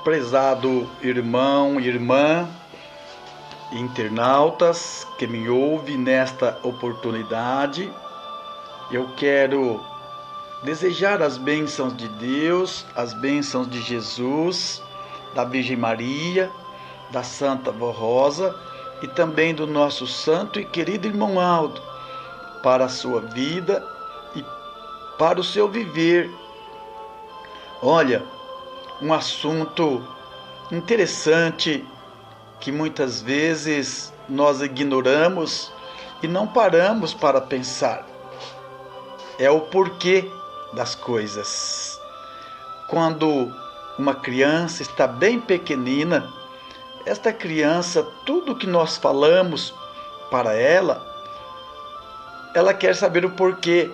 Prezado irmão e irmã, internautas que me ouvem nesta oportunidade, eu quero desejar as bênçãos de Deus, as bênçãos de Jesus, da Virgem Maria, da Santa Vó Rosa e também do nosso santo e querido irmão Aldo, para a sua vida e para o seu viver. Olha, um assunto interessante que muitas vezes nós ignoramos e não paramos para pensar. É o porquê das coisas. Quando uma criança está bem pequenina, esta criança, tudo que nós falamos para ela quer saber o porquê.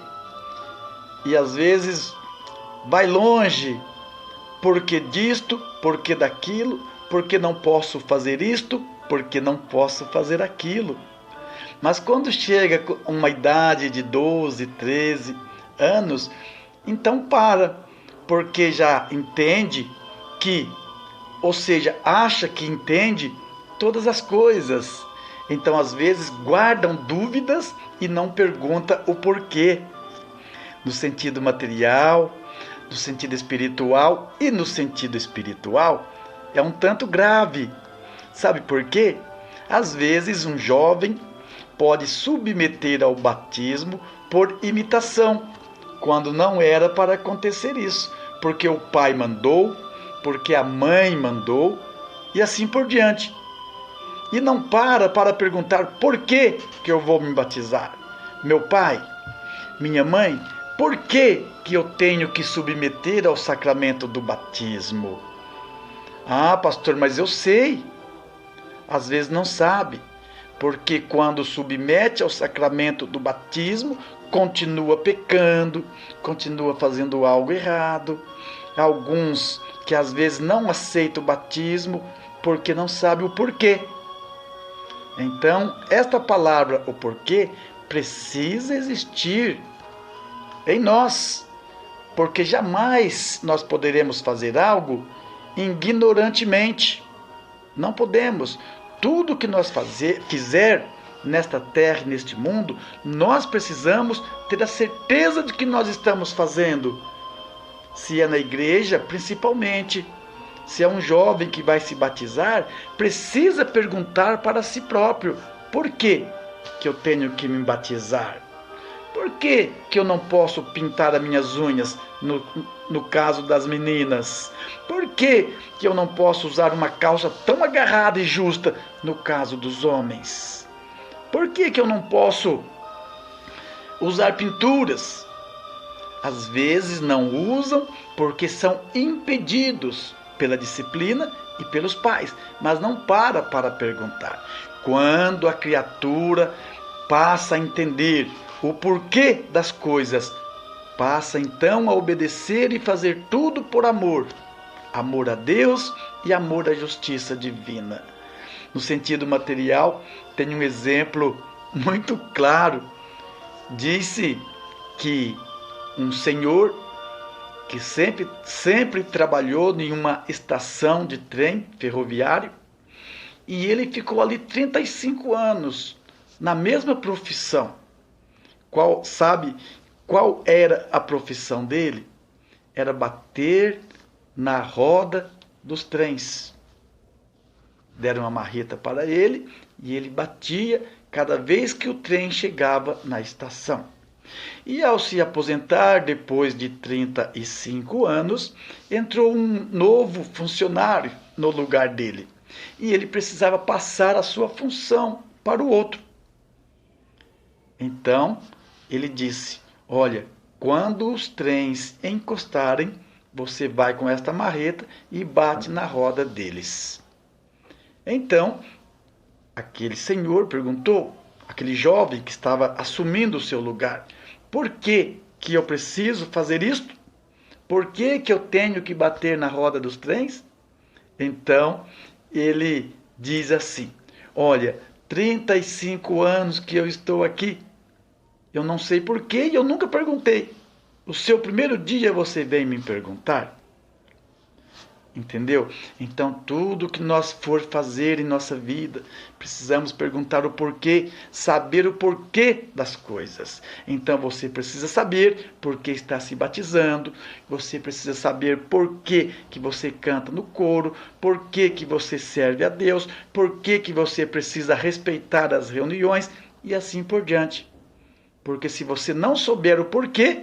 E às vezes vai longe. Porquê disto, porquê daquilo, porque não posso fazer isto, porque não posso fazer aquilo. Mas quando chega a uma idade de 12, 13 anos, então porque já entende que, ou seja, acha que entende todas as coisas. Então, às vezes, guardam dúvidas e não pergunta o porquê. No sentido material, no sentido espiritual e no sentido espiritual, é um tanto grave. Sabe por quê? Às vezes um jovem pode submeter ao batismo por imitação, quando não era para acontecer isso, porque o pai mandou, porque a mãe mandou e assim por diante. E não para perguntar por que eu vou me batizar. Meu pai, minha mãe, por que eu tenho que submeter ao sacramento do batismo? Ah, pastor, mas eu sei. Às vezes não sabe, porque quando submete ao sacramento do batismo, continua pecando, continua fazendo algo errado. Alguns que às vezes não aceitam o batismo porque não sabem o porquê. Então, esta palavra, o porquê, precisa existir em nós, porque jamais nós poderemos fazer algo ignorantemente. Não podemos. Tudo que nós fizer nesta terra e neste mundo, nós precisamos ter a certeza de que nós estamos fazendo. Se é na igreja, principalmente. Se é um jovem que vai se batizar, precisa perguntar para si próprio: por que eu tenho que me batizar? Por que eu não posso pintar as minhas unhas, no caso das meninas? Por que eu não posso usar uma calça tão agarrada e justa, no caso dos homens? Por que eu não posso usar pinturas? Às vezes não usam porque são impedidos pela disciplina e pelos pais, mas não para perguntar. Quando a criatura passa a entender o porquê das coisas, passa então a obedecer e fazer tudo por amor. Amor a Deus e amor à justiça divina. No sentido material, tem um exemplo muito claro. Disse que um senhor que sempre trabalhou em uma estação de trem ferroviário, e ele ficou ali 35 anos na mesma profissão. Sabe qual era a profissão dele? Era bater na roda dos trens. Deram uma marreta para ele e ele batia cada vez que o trem chegava na estação. E ao se aposentar, depois de 35 anos, entrou um novo funcionário no lugar dele. E ele precisava passar a sua função para o outro. Então, ele disse: olha, quando os trens encostarem, você vai com esta marreta e bate na roda deles. Então, aquele senhor perguntou, aquele jovem que estava assumindo o seu lugar: por que eu preciso fazer isto? Por que eu tenho que bater na roda dos trens? Então, ele diz assim: olha, 35 anos que eu estou aqui, eu não sei porquê e eu nunca perguntei. O seu primeiro dia você vem me perguntar? Entendeu? Então, tudo que nós for fazer em nossa vida, precisamos perguntar o porquê, saber o porquê das coisas. Então, você precisa saber por que está se batizando, você precisa saber por que você canta no coro, por que você serve a Deus, por que você precisa respeitar as reuniões e assim por diante. Porque se você não souber o porquê,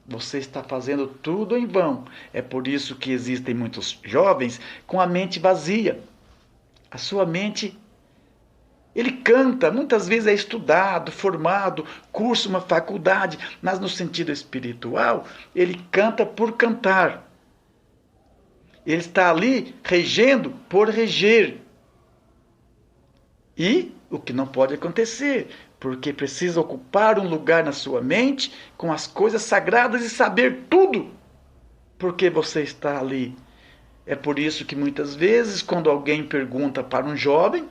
você está fazendo tudo em vão. É por isso que existem muitos jovens com a mente vazia. A sua mente, ele canta, muitas vezes é estudado, formado, cursa uma faculdade, mas no sentido espiritual, ele canta por cantar. Ele está ali regendo por reger. E o que não pode acontecer, porque precisa ocupar um lugar na sua mente com as coisas sagradas e saber tudo, porque você está ali. É por isso que muitas vezes, quando alguém pergunta para um jovem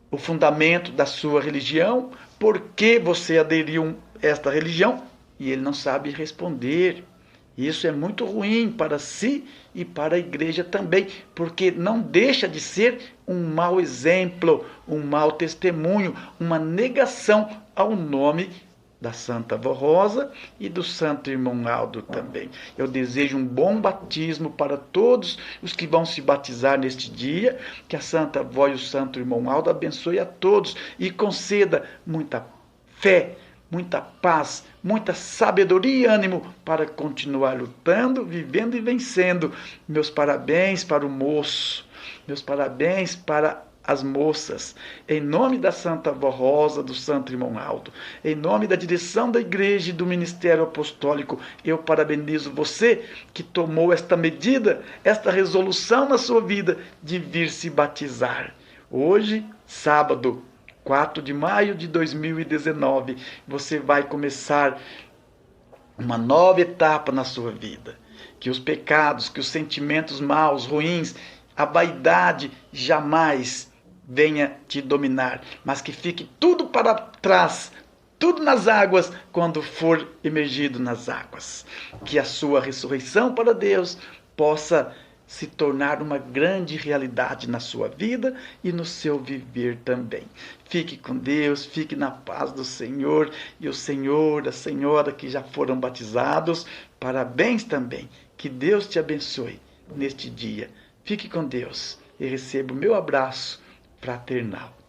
o fundamento da sua religião, por que você aderiu a esta religião, e ele não sabe responder. Isso é muito ruim para si e para a igreja também, porque não deixa de ser um mau exemplo, um mau testemunho, uma negação ao nome da Santa Vó Rosa e do Santo Irmão Aldo também. Eu desejo um bom batismo para todos os que vão se batizar neste dia, que a Santa Vó e o Santo Irmão Aldo abençoe a todos e conceda muita fé, muita paz, muita sabedoria e ânimo para continuar lutando, vivendo e vencendo. Meus parabéns para o moço, meus parabéns para as moças, em nome da Santa Vó Rosa, do Santo Irmão Aldo, em nome da direção da Igreja e do Ministério Apostólico, eu parabenizo você que tomou esta medida, esta resolução na sua vida de vir se batizar. Hoje, sábado, 4 de maio de 2019, você vai começar uma nova etapa na sua vida. Que os pecados, que os sentimentos maus, ruins, a vaidade jamais venha te dominar, mas que fique tudo para trás, tudo nas águas, quando for emergido nas águas. Que a sua ressurreição para Deus possa se tornar uma grande realidade na sua vida e no seu viver também. Fique com Deus, fique na paz do Senhor, e o Senhor, a Senhora que já foram batizados, parabéns também. Que Deus te abençoe neste dia. Fique com Deus e receba o meu abraço fraternal.